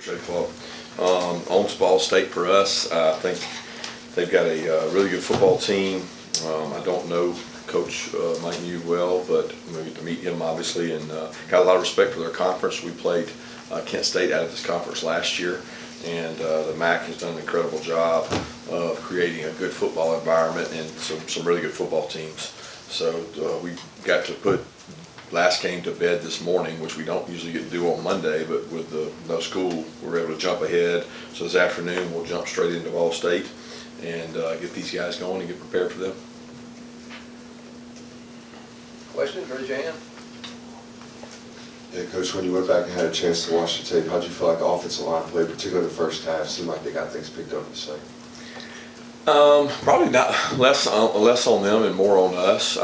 Ready, Clark. Owns Ball State for us. I think they've got a really good football team. I don't know Coach Mike New well, but we get to meet him obviously, and got a lot of respect for their conference. We played Kent State out of this conference last year, and the MAC has done an incredible job of creating a good football environment and some really good football teams. So we got to put last game to bed this morning, which we don't usually get to do on Monday, but with no school, we were able to jump ahead. So this afternoon, we'll jump straight into Ball State and get these guys going and get prepared for them. Questions? Raise your hand. Yeah, Coach, when you went back and had a chance to watch the tape, how'd you feel like the offensive line played, particularly the first half? Seemed like they got things picked up in the second. Probably not less on them and more on us.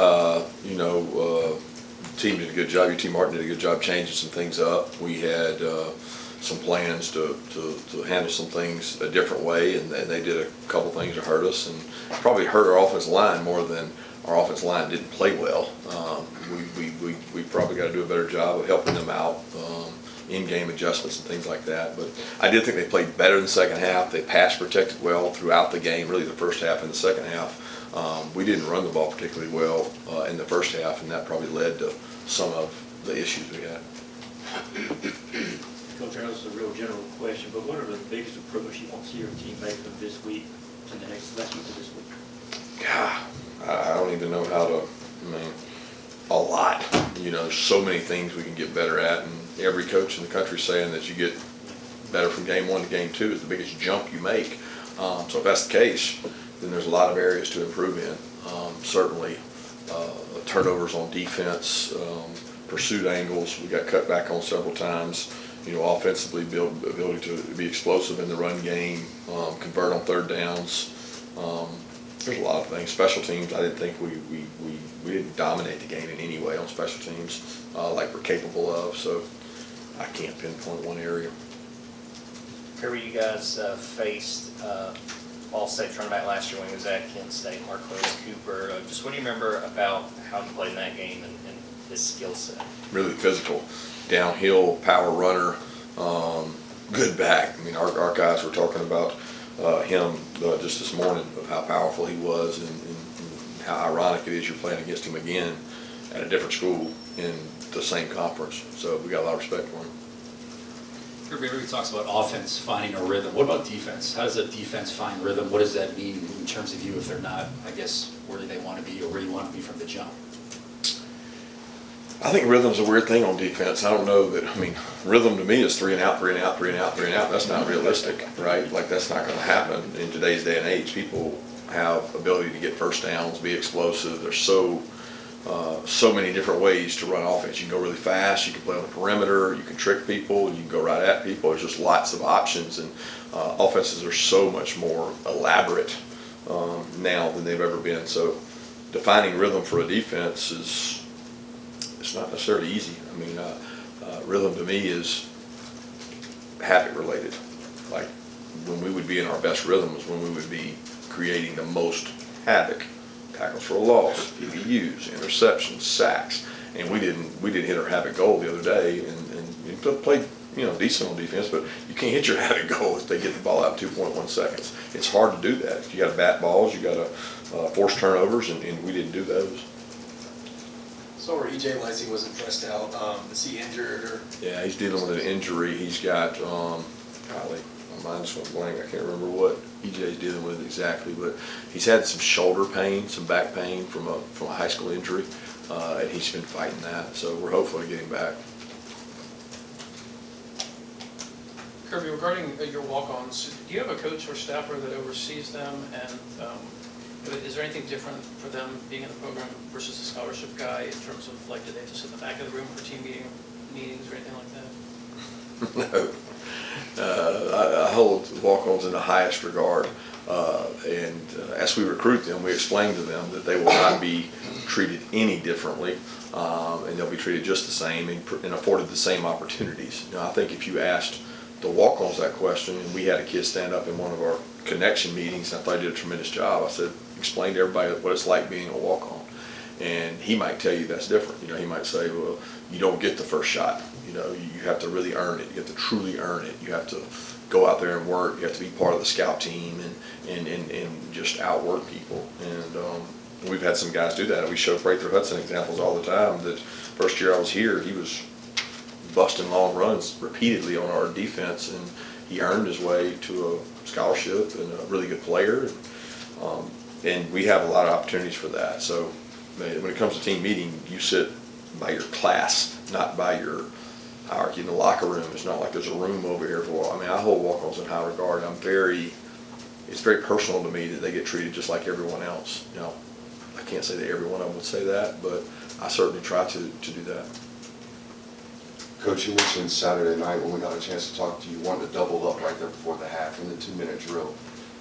Team did a good job. UT Martin did a good job changing some things up. We had some plans to handle some things a different way, and they did a couple things to hurt us, and probably hurt our offensive line more than our offensive line didn't play well. We probably got to do a better job of helping them out, in-game adjustments and things like that. But I did think they played better in the second half. They pass protected well throughout the game, really the first half and the second half. We didn't run the ball particularly well in the first half, and that probably led to some of the issues we had. Coach, this is a real general question, but what are the biggest improvements you want to see your team make from this week to the next week to this week? God, I don't even know how to. A lot. There's so many things we can get better at, and every coach in the country is saying that you get better from game 1 to game 2 is the biggest jump you make. So if that's the case, then there's a lot of areas to improve in. Certainly, turnovers on defense, pursuit angles, we got cut back on several times. Offensively, ability to be explosive in the run game, convert on third downs. There's a lot of things. Special teams, I didn't think we didn't dominate the game in any way on special teams like we're capable of. So I can't pinpoint one area. Kirby, you guys faced Ball State running back last year when he was at Kent State, Marcos Cooper. Just what do you remember about how he played in that game and his skill set? Really physical, downhill, power runner, good back. Our guys were talking about him just this morning of how powerful he was and how ironic it is you're playing against him again at a different school in the same conference. So we got a lot of respect for him. Everybody talks about offense finding a rhythm. What about defense? How does a defense find rhythm? What does that mean in terms of you if they're not, I guess, where do they want to be or where you want to be from the jump? I think rhythm's a weird thing on defense. I don't know that, rhythm to me is 3 and out, 3 and out, 3 and out, 3 and out. That's not realistic, right? Like, that's not going to happen in today's day and age. People have ability to get first downs, be explosive. There's so many different ways to run offense. You can go really fast, you can play on the perimeter, you can trick people, you can go right at people. There's just lots of options, and offenses are so much more elaborate now than they've ever been. So defining rhythm for a defense it's not necessarily easy. Rhythm to me is habit related. Like, when we would be in our best rhythm is when we would be creating the most havoc. Tackles for a loss, PBUs, interceptions, sacks, and we didn't hit our havoc goal the other day, and we played decent on defense, but you can't hit your havoc goal if they get the ball out in 2.1 seconds. It's hard to do that. You got to bat balls, you got to force turnovers, and we didn't do those. So where EJ was, he wasn't pressed out. Is he injured or? Yeah, he's dealing with an injury. He's got my mind just went blank. I can't remember what EJ's dealing with exactly, but he's had some shoulder pain, some back pain from a high school injury, and he's been fighting that. So we're hopeful to get him back. Kirby, regarding your walk-ons, do you have a coach or staffer that oversees them, and is there anything different for them being in the program versus a scholarship guy in terms of, like, do they have to sit in the back of the room for team meetings or anything like that? No. I hold walk-ons in the highest regard, and as we recruit them, we explain to them that they will not be treated any differently, and they'll be treated just the same and afforded the same opportunities. I think if you asked the walk-ons that question, and we had a kid stand up in one of our connection meetings, and I thought he did a tremendous job. I said, explain to everybody what it's like being a walk-on, and he might tell you that's different. He might say, well, you don't get the first shot. You know, you have to really earn it. You have to truly earn it. You have to go out there and work. You have to be part of the scout team and just outwork people. And we've had some guys do that. We show Prather Hudson examples all the time. That first year I was here, he was busting long runs repeatedly on our defense, and he earned his way to a scholarship and a really good player. And we have a lot of opportunities for that. So when it comes to team meeting, you sit by your class, not by your hierarchy in the locker room. It's not like there's a room over here for, I mean, I hold walk-ons in high regard. It's very personal to me that they get treated just like everyone else. You know, I can't say that every one of them would say that, but I certainly try to do that. Coach, you mentioned Saturday night when we got a chance to talk to you, wanted to double up right there before the half in the 2-minute drill.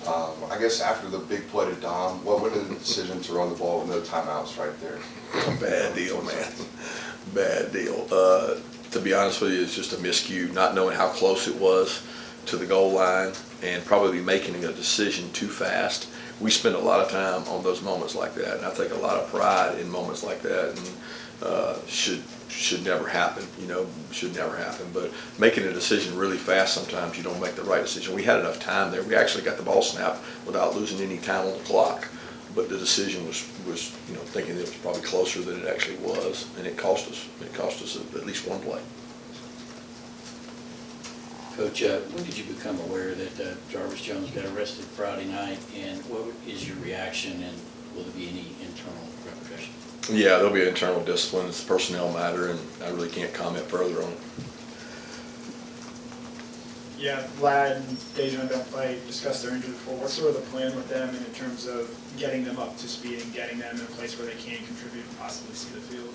I guess after the big play to Dom, what went into the decision to run the ball with no timeouts right there? Bad deal, man. Bad deal. To be honest with you, it's just a miscue, not knowing how close it was to the goal line and probably making a decision too fast. We spend a lot of time on those moments like that, and I take a lot of pride in moments like that, and should never happen, you know, should never happen. But making a decision really fast, sometimes you don't make the right decision. We had enough time there. We actually got the ball snapped without losing any time on the clock. But the decision was you know, thinking it was probably closer than it actually was, and it cost us. It cost us at least one play. Coach, when did you become aware that Jarvis Jones got arrested Friday night, and what is your reaction, and will there be any internal repercussions? Yeah, there'll be an internal discipline. It's a personnel matter, and I really can't comment further on it. Yeah, Ladd and DAndre don't play, discussed their injury before. What's sort of the plan with them in terms of getting them up to speed and getting them in a place where they can contribute and possibly see the field?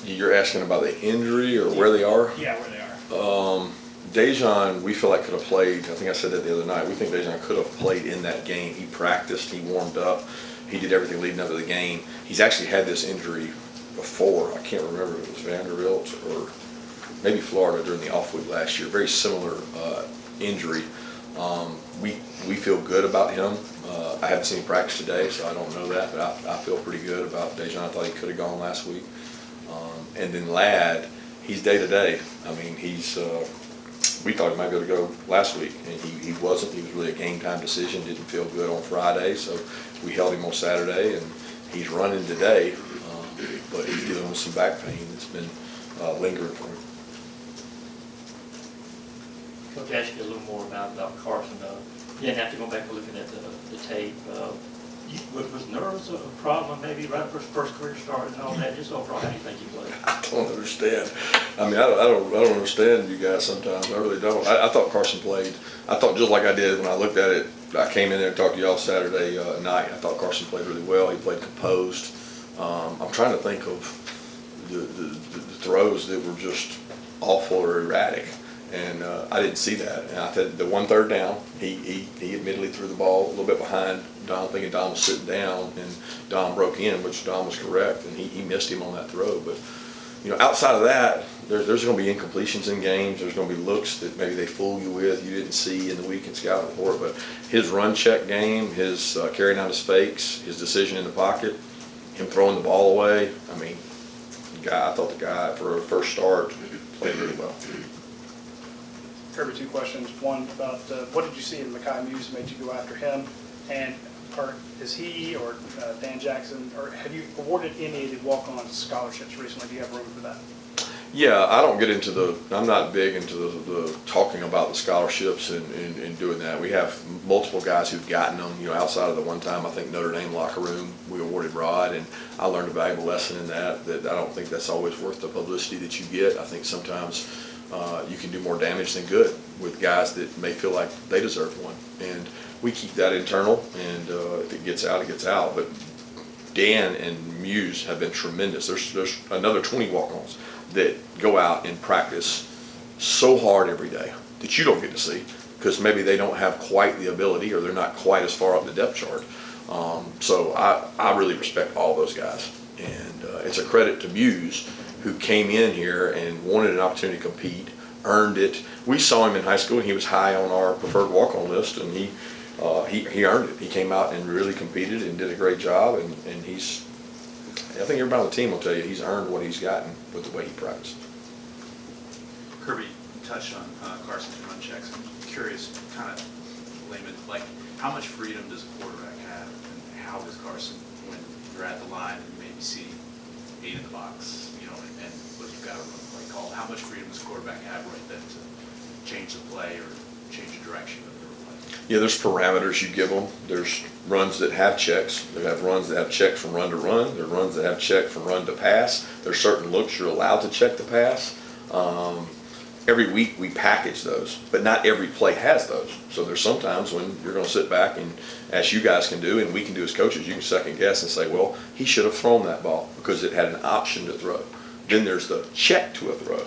You're asking about the injury or where they are? Yeah, where they are. Dejan, we feel like could have played. I think I said that the other night. We think Dejan could have played in that game. He practiced, he warmed up, he did everything leading up to the game. He's actually had this injury before. I can't remember if it was Vanderbilt or maybe Florida during the off week last year. Very similar injury. We feel good about him. I haven't seen him practice today, so I don't know that, but I feel pretty good about Dejan. I thought he could have gone last week. And then Ladd, he's day to day. I mean, we thought he might be able to go last week, and he wasn't. He was really a game time decision. Didn't feel good on Friday, so we held him on Saturday, and he's running today, but he's dealing with some back pain that's been lingering for him. Coach, ask you a little more about Carson. You didn't have to go back and looking at the tape. Was nerves a problem maybe right after his first career start and all that? Just overall, how do you think he played? I don't understand. I mean, I don't understand you guys sometimes. I really don't. I thought Carson played. I thought just like I did when I looked at it. I came in there and talked to y'all Saturday night. I thought Carson played really well. He played composed. I'm trying to think of the throws that were just awful or erratic. And I didn't see that. And I said the 1 3rd down, he admittedly threw the ball a little bit behind Dom, thinking Dom was sitting down, and Dom broke in, which Dom was correct, and he missed him on that throw. But you know, outside of that, there's going to be incompletions in games. There's going to be looks that maybe they fool you with, you didn't see in the week in scouting report. But his run check game, his carrying out his fakes, his decision in the pocket, him throwing the ball away. I mean, I thought the guy for a first start played really well. Kirby, 2 questions. One about what did you see in Mekhi Muse that made you go after him, and is he or Dan Jackson, or have you awarded any of the walk-on scholarships recently? Do you have room for that? Yeah, I don't get into I'm not big into the talking about the scholarships and doing that. We have multiple guys who've gotten them, you know, outside of the one time, I think Notre Dame locker room, we awarded Rod, and I learned a valuable lesson in that I don't think that's always worth the publicity that you get. I think sometimes you can do more damage than good with guys that may feel like they deserve one. And we keep that internal, and if it gets out, it gets out. But Dan and Muse have been tremendous. There's another 20 walk-ons that go out and practice so hard every day that you don't get to see because maybe they don't have quite the ability or they're not quite as far up the depth chart. So I really respect all those guys. And it's a credit to Muse, who came in here and wanted an opportunity to compete, earned it. We saw him in high school, and he was high on our preferred walk-on list, and he earned it. He came out and really competed and did a great job, and I think everybody on the team will tell you he's earned what he's gotten with the way he practiced. Kirby touched on Carson's run checks. I'm curious, kind of layman, like how much freedom does a quarterback have, and how does Carson, when you're at the line and you maybe see 8 in the box, you know, and but you've got a run play called, how much freedom does a quarterback have right then to change the play or change the direction of their play? Yeah, there's parameters you give them. There's runs that have checks. They have runs that have checks from run to run. There are runs that have check from run to pass. There's certain looks you're allowed to check the pass. Every week we package those, but not every play has those. So there's sometimes when you're going to sit back and, as you guys can do and we can do as coaches, you can second guess and say, well, he should have thrown that ball because it had an option to throw. Then there's the check to a throw,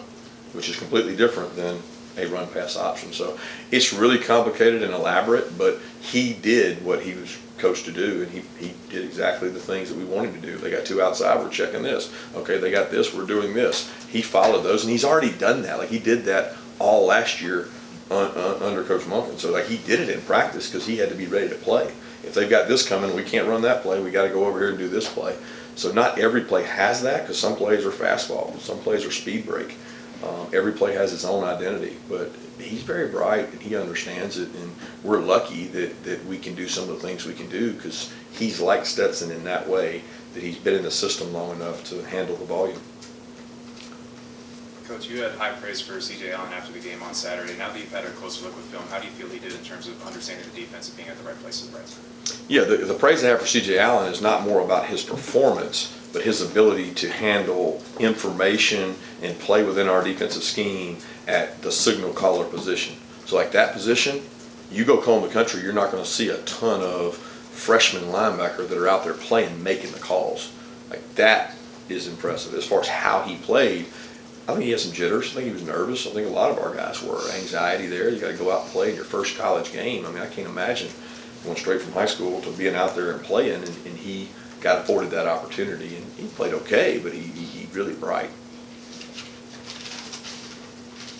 which is completely different than a run pass option. So it's really complicated and elaborate, but he did what he was coached to do, and he did exactly the things that we want him to do. They got 2 outside, we're checking this. Okay, they got this, we're doing this. He followed those, and he's already done that. Like he did that all last year under Coach Monken. So like he did it in practice because he had to be ready to play. If they've got this coming, we can't run that play, we got to go over here and do this play. So not every play has that, because some plays are fastball, some plays are speed break. Every play has its own identity, but he's very bright and he understands it, and we're lucky that we can do some of the things we can do because he's like Stetson in that way, that he's been in the system long enough to handle the volume. Coach, you had high praise for C.J. Allen after the game on Saturday. Now that you've had a closer look with film, how do you feel he did in terms of understanding the defense and being at the right place at the right time? Yeah, the praise I have for C.J. Allen is not more about his performance, but his ability to handle information and play within our defensive scheme at the signal caller position. So like that position, you go comb the country, you're not going to see a ton of freshman linebacker that are out there playing, making the calls. Like that is impressive. As far as how he played, I think he had some jitters. I think he was nervous. I think a lot of our guys were. Anxiety there. You got to go out and play in your first college game. I mean, I can't imagine going straight from high school to being out there and playing, and he got afforded that opportunity, and he played okay, but he really bright.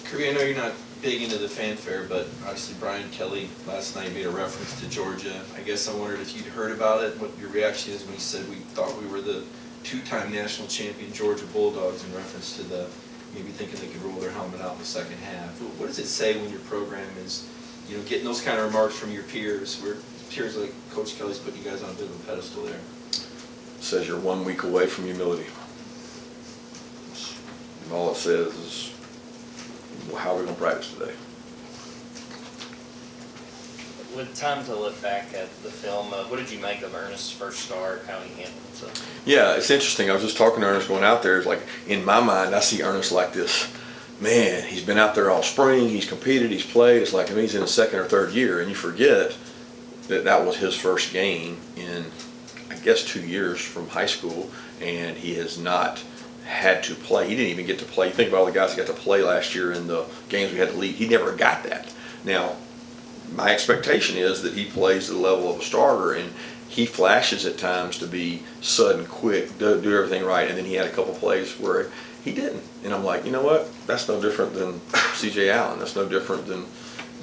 Kirby, I know you're not big into the fanfare, but obviously Brian Kelly last night made a reference to Georgia. I guess I wondered if you'd heard about it, what your reaction is when he said we thought we were the 2-time national champion Georgia Bulldogs, in reference to the maybe thinking they could roll their helmet out in the second half. What does it say when your program is, you know, getting those kind of remarks from your peers, where peers like Coach Kelly's putting you guys on a bit of a pedestal there? Says you're 1 week away from humility. And all it says is, how are we going to practice today? With time to look back at the film, what did you make of Ernest's first start, how he handled it? Yeah, it's interesting. I was just talking to Ernest going out there. It's like, in my mind, I see Ernest like this. Man, he's been out there all spring. He's competed. He's played. It's like, I mean, he's in his 2nd or 3rd year, and you forget that that was his first game in, I guess, 2 years from high school, and he has not had to play. He didn't even get to play. You think about all the guys that got to play last year in the games we had to lead. He never got that. Now, my expectation is that he plays at the level of a starter, and he flashes at times to be sudden, quick, do everything right, and then he had a couple plays where he didn't. And I'm like, you know what? That's no different than C.J. Allen. That's no different than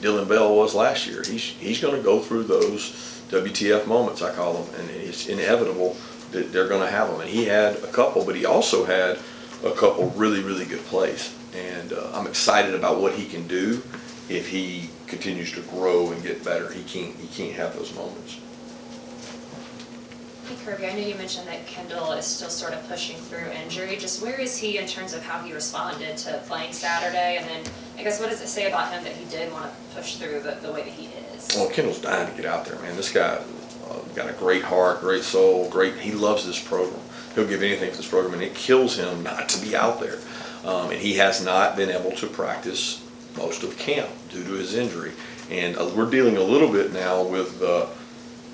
Dylan Bell was last year. He's going to go through those WTF moments, I call them, and it's inevitable that they're going to have them. And he had a couple, but he also had a couple really, really good plays. And I'm excited about what he can do if he continues to grow and get better. He can't have those moments. Hey Kirby, I know you mentioned that Kendall is still sort of pushing through injury. Just where is he in terms of how he responded to playing Saturday? And then I guess what does it say about him that he did want to push through the way that he is? Well, Kendall's dying to get out there, man. This guy got a great heart, great soul, he loves this program. He'll give anything for this program, and it kills him not to be out there. And he has not been able to practice most of camp due to his injury. And we're dealing a little bit now with, all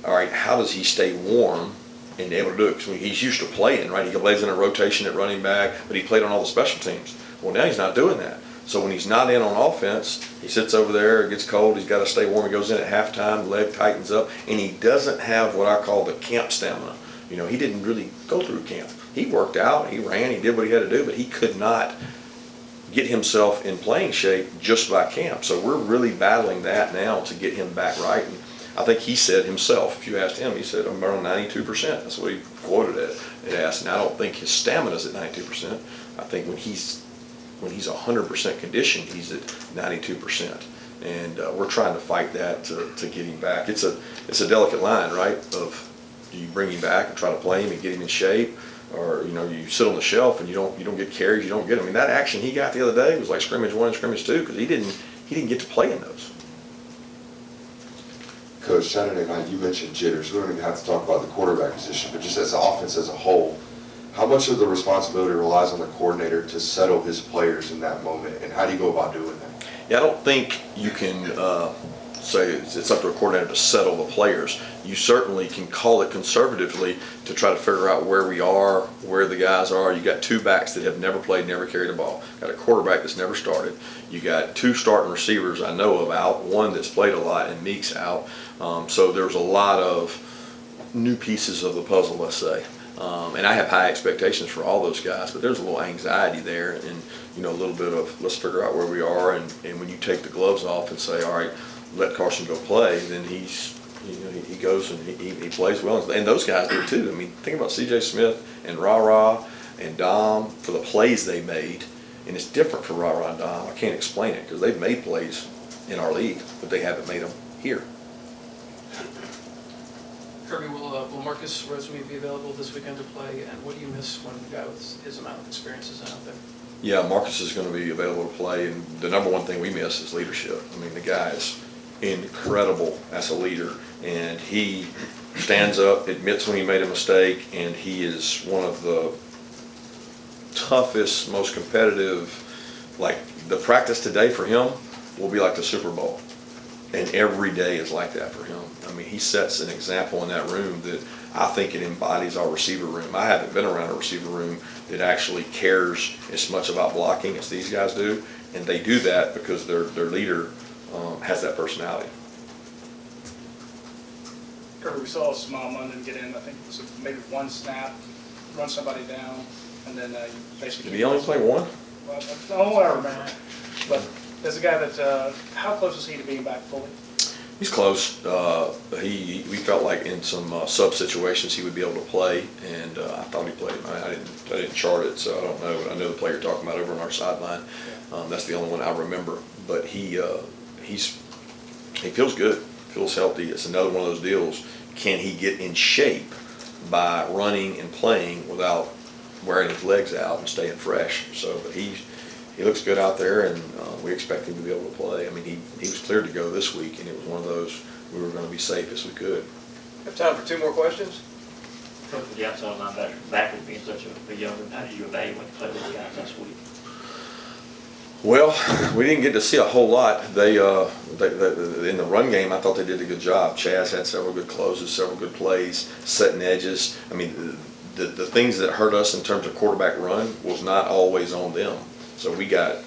right, how does he stay warm and able to do it? Because he's used to playing, right? He plays in a rotation at running back, but he played on all the special teams. Well, now he's not doing that. So when he's not in on offense, he sits over there, it gets cold, he's got to stay warm. He goes in at halftime, the leg tightens up, and he doesn't have what I call the camp stamina. You know, he didn't really go through camp. He worked out, he ran, he did what he had to do, but he could not get himself in playing shape just by camp. So we're really battling that now to get him back right. And I think he said himself, if you asked him, he said, I'm around 92%. That's what he quoted it. And I don't think his stamina's at 92%. I think when he's when he's 100% conditioned, he's at 92%. And we're trying to fight that to get him back. It's a delicate line, right? Of do you bring him back and try to play him and get him in shape, or you sit on the shelf and you don't get carries, you don't get. I mean, that action he got the other day was like scrimmage 1 and scrimmage 2 because he didn't get to play in those. Coach, Saturday night you mentioned jitters. We don't even have to talk about the quarterback position, but just as the offense as a whole, how much of the responsibility relies on the coordinator to settle his players in that moment, and how do you go about doing that? Yeah, I don't think you can say it's up to a coordinator to settle the players. You certainly can call it conservatively to try to figure out where we are, where the guys are. You got 2 backs that have never played, never carried a ball. Got a quarterback that's never started. You got 2 starting receivers I know of out, 1 that's played a lot, and Meek's out. So there's a lot of new pieces of the puzzle, let's say. And I have high expectations for all those guys, but there's a little anxiety there and a little bit of let's figure out where we are. And when you take the gloves off and say, all right, let Carson go play, then he goes and he plays well. And those guys do too. I mean, think about C.J. Smith and Ra and Dom for the plays they made. And it's different for Ra and Dom. I can't explain it because they've made plays in our league, but they haven't made them here. Kirby, will Marcus Rosemy be available this weekend to play? And what do you miss when the guy with his amount of experience is out there? Yeah, Marcus is going to be available to play, and the number one thing we miss is leadership. I mean, the guy is incredible as a leader, and he stands up, admits when he made a mistake, and he is one of the toughest, most competitive. Like, the practice today for him will be like the Super Bowl, and every day is like that for him. I mean, he sets an example in that room that I think it embodies our receiver room. I haven't been around a receiver room that actually cares as much about blocking as these guys do, and they do that because their leader has that personality. Kirby, we saw Small London get in, I think it was maybe 1 snap, run somebody down, and then you basically... Did he only play 1? Well, that's the only one I remember. But there's a guy that, how close is he to being back fully? He's close. We felt like in some sub situations he would be able to play, and I thought he played. I didn't chart it, so I don't know. But I know the player you're talking about over on our sideline. That's the only one I remember. But he feels good, feels healthy. It's another one of those deals. Can he get in shape by running and playing without wearing his legs out and staying fresh? So, but he looks good out there, and we expect him to be able to play. I mean, he was cleared to go this week, and it was one of those we were going to be safe as we could. Have time for 2 more questions? With the outside linebacker being such a young, how did you evaluate the play with the guys last week? Well, we didn't get to see a whole lot. They in the run game, I thought they did a good job. Chaz had several good closes, several good plays, setting edges. I mean, the things that hurt us in terms of quarterback run was not always on them. So we got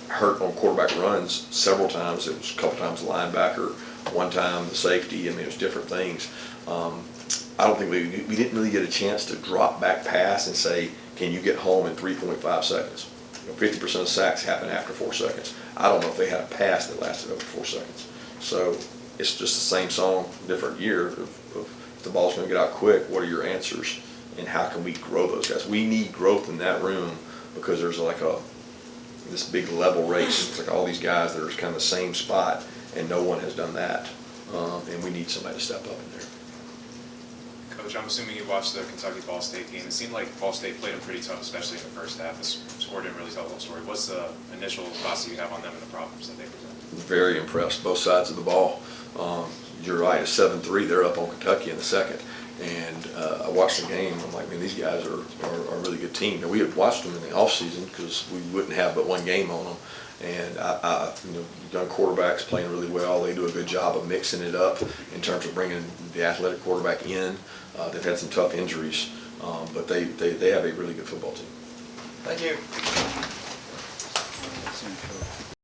hurt on quarterback runs several times. It was a couple times the linebacker, 1 time the safety. I mean, it was different things. I don't think we didn't really get a chance to drop back pass and say, can you get home in 3.5 seconds? 50% of sacks happen after 4 seconds. I don't know if they had a pass that lasted over 4 seconds. So it's just the same song, different year. If the ball's going to get out quick, what are your answers? And how can we grow those guys? We need growth in that room because there's like this big level race. It's like all these guys that are kind of the same spot, and no one has done that. And we need somebody to step up in there. Coach, I'm assuming you watched the Kentucky-Ball State game. It seemed like Ball State played them pretty tough, especially in the first half. The score didn't really tell the whole story. What's the initial thoughts that you have on them and the problems that they present? Very impressed, both sides of the ball. You're right, it's 7-3. They're up on Kentucky in the second. And I watched the game. I'm like, man, these guys are a really good team. Now, we had watched them in the offseason because we wouldn't have but 1 game on them. And young quarterbacks playing really well. They do a good job of mixing it up in terms of bringing the athletic quarterback in. They've had some tough injuries, but they have a really good football team. Thank you.